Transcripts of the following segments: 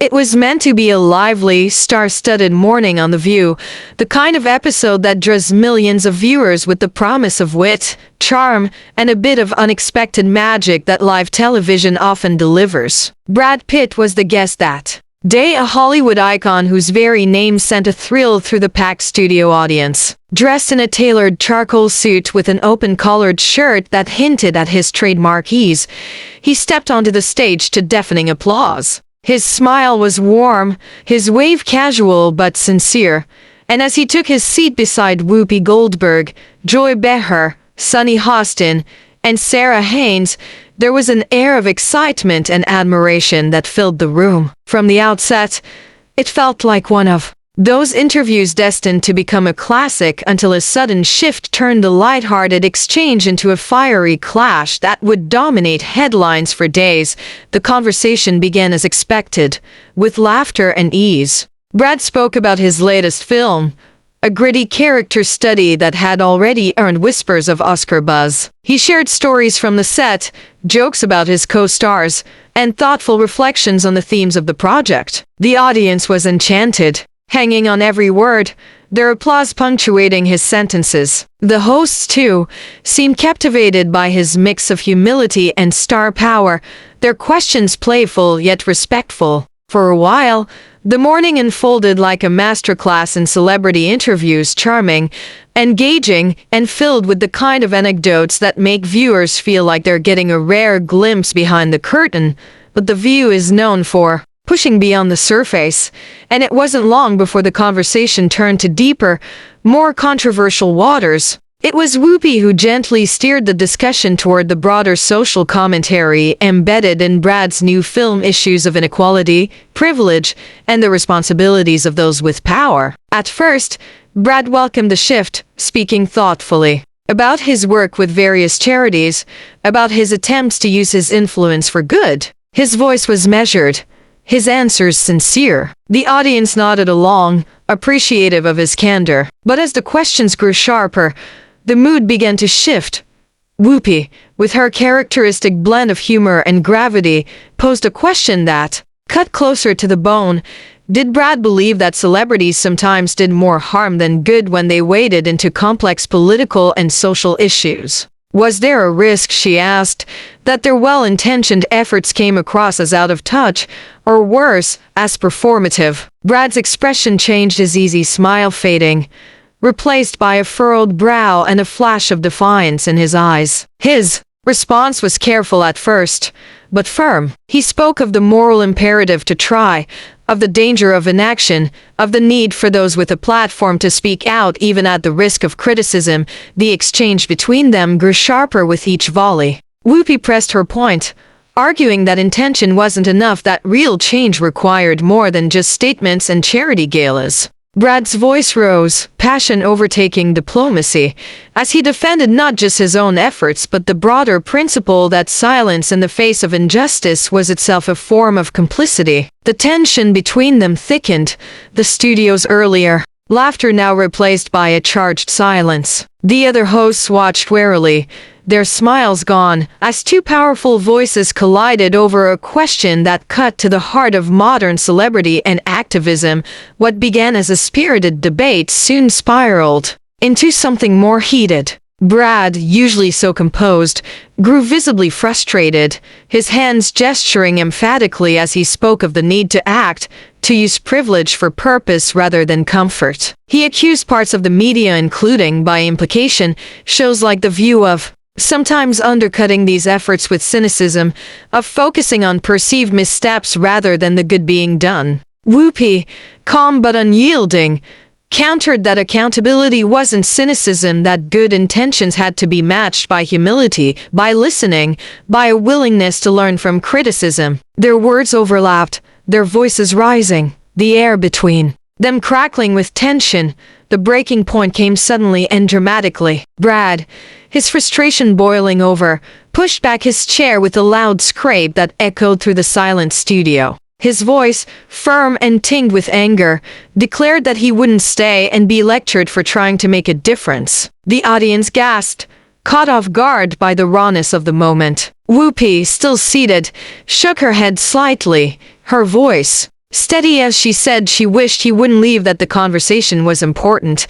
It was meant to be a lively, star-studded morning on The View, the kind of episode that draws millions of viewers with the promise of wit, charm, and a bit of unexpected magic that live television often delivers. Brad Pitt was the guest that day, a Hollywood icon whose very name sent a thrill through the packed studio audience. Dressed in a tailored charcoal suit with an open-collared shirt that hinted at his trademark ease, he stepped onto the stage to deafening applause. His smile was warm, his wave casual but sincere, and as he took his seat beside Whoopi Goldberg, Joy Behar, Sunny Hostin, and Sarah Haynes, there was an air of excitement and admiration that filled the room. From the outset, it felt like one of those interviews destined to become a classic until a sudden shift turned the lighthearted exchange into a fiery clash that would dominate headlines for days. The conversation began as expected, with laughter and ease. Brad spoke about his latest film, a gritty character study that had already earned whispers of Oscar buzz. He shared stories from the set, jokes about his co-stars, and thoughtful reflections on the themes of the project. The audience was enchanted, hanging on every word, their applause punctuating his sentences. The hosts, too, seemed captivated by his mix of humility and star power, their questions playful yet respectful. For a while, the morning unfolded like a masterclass in celebrity interviews, charming, engaging, and filled with the kind of anecdotes that make viewers feel like they're getting a rare glimpse behind the curtain. But The View is known for pushing beyond the surface, and it wasn't long before the conversation turned to deeper, more controversial waters. It was Whoopi who gently steered the discussion toward the broader social commentary embedded in Brad's new film, issues of inequality, privilege, and the responsibilities of those with power. At first, Brad welcomed the shift, speaking thoughtfully about his work with various charities, about his attempts to use his influence for good. His voice was measured, his answers sincere. The audience nodded along, appreciative of his candor. But as the questions grew sharper, the mood began to shift. Whoopi, with her characteristic blend of humor and gravity, posed a question that cut closer to the bone. Did Brad believe that celebrities sometimes did more harm than good when they waded into complex political and social issues? Was there a risk, she asked, that their well-intentioned efforts came across as out of touch, or worse, as performative? Brad's expression changed, his easy smile fading, replaced by a furrowed brow and a flash of defiance in his eyes. His response was careful at first, but firm. He spoke of the moral imperative to try, of the danger of inaction, of the need for those with a platform to speak out even at the risk of criticism. The exchange between them grew sharper with each volley. Whoopi pressed her point, arguing that intention wasn't enough, that real change required more than just statements and charity galas. Brad's voice rose, passion overtaking diplomacy, as he defended not just his own efforts but the broader principle that silence in the face of injustice was itself a form of complicity. The tension between them thickened, the studio's earlier laughter now replaced by a charged silence. The other hosts watched warily, their smiles gone, as two powerful voices collided over a question that cut to the heart of modern celebrity and activism. What began as a spirited debate soon spiraled into something more heated. Brad, usually so composed, grew visibly frustrated, his hands gesturing emphatically as he spoke of the need to act, to use privilege for purpose rather than comfort. He accused parts of the media, including, by implication, shows like The View, of sometimes undercutting these efforts with cynicism, of focusing on perceived missteps rather than the good being done. Whoopi, calm but unyielding, countered that accountability wasn't cynicism, that good intentions had to be matched by humility, by listening, by a willingness to learn from criticism. Their words overlapped, their voices rising, the air between them crackling with tension. The breaking point came suddenly and dramatically. Brad, his frustration boiling over, pushed back his chair with a loud scrape that echoed through the silent studio. His voice, firm and tinged with anger, declared that he wouldn't stay and be lectured for trying to make a difference. The audience gasped, caught off guard by the rawness of the moment. Whoopi, still seated, shook her head slightly, her voice Steady as she said she wished he wouldn't leave, that the conversation was important,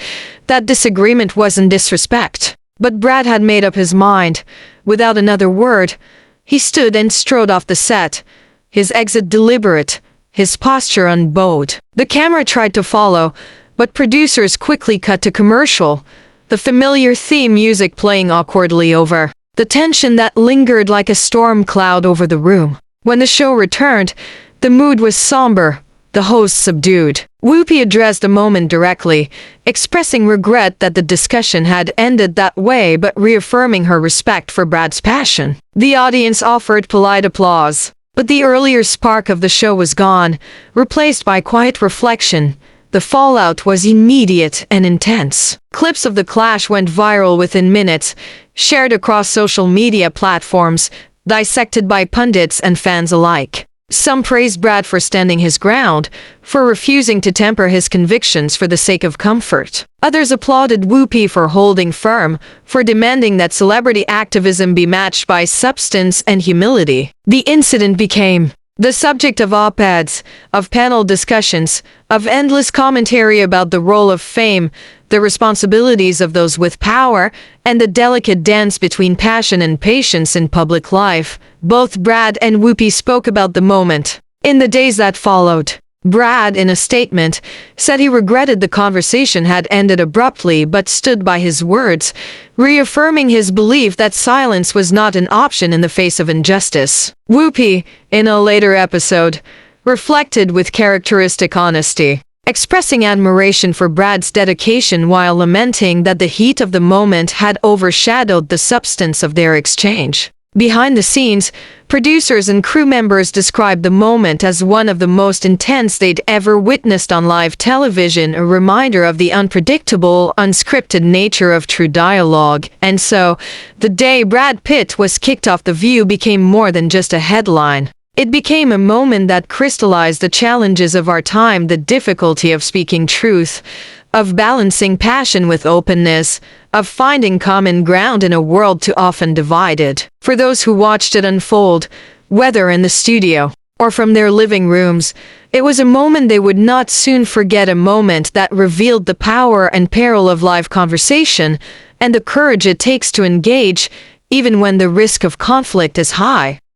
that disagreement wasn't disrespect. But Brad had made up his mind. Without another word, he stood and strode off the set, his exit deliberate, his posture unbowed. The camera tried to follow, but producers quickly cut to commercial, the familiar theme music playing awkwardly over the tension that lingered like a storm cloud over the room. When the show returned, the mood was somber, the host subdued. Whoopi addressed the moment directly, expressing regret that the discussion had ended that way but reaffirming her respect for Brad's passion. The audience offered polite applause, but the earlier spark of the show was gone, replaced by quiet reflection. The fallout was immediate and intense. Clips of the clash went viral within minutes, shared across social media platforms, dissected by pundits and fans alike. Some praised Brad for standing his ground, for refusing to temper his convictions for the sake of comfort. Others applauded Whoopi for holding firm, for demanding that celebrity activism be matched by substance and humility. The incident became the subject of op-eds, of panel discussions, of endless commentary about the role of fame, the responsibilities of those with power, and the delicate dance between passion and patience in public life. Both Brad and Whoopi spoke about the moment. In the days that followed, Brad, in a statement, said he regretted the conversation had ended abruptly but stood by his words, reaffirming his belief that silence was not an option in the face of injustice. Whoopi, in a later episode, reflected with characteristic honesty, expressing admiration for Brad's dedication while lamenting that the heat of the moment had overshadowed the substance of their exchange. Behind the scenes, producers and crew members described the moment as one of the most intense they'd ever witnessed on live television, a reminder of the unpredictable, unscripted nature of true dialogue. And so, the day Brad Pitt was kicked off The View became more than just a headline. It became a moment that crystallized the challenges of our time, the difficulty of speaking truth, of balancing passion with openness, of finding common ground in a world too often divided. For those who watched it unfold, whether in the studio or from their living rooms, it was a moment they would not soon forget, a moment that revealed the power and peril of live conversation and the courage it takes to engage, even when the risk of conflict is high.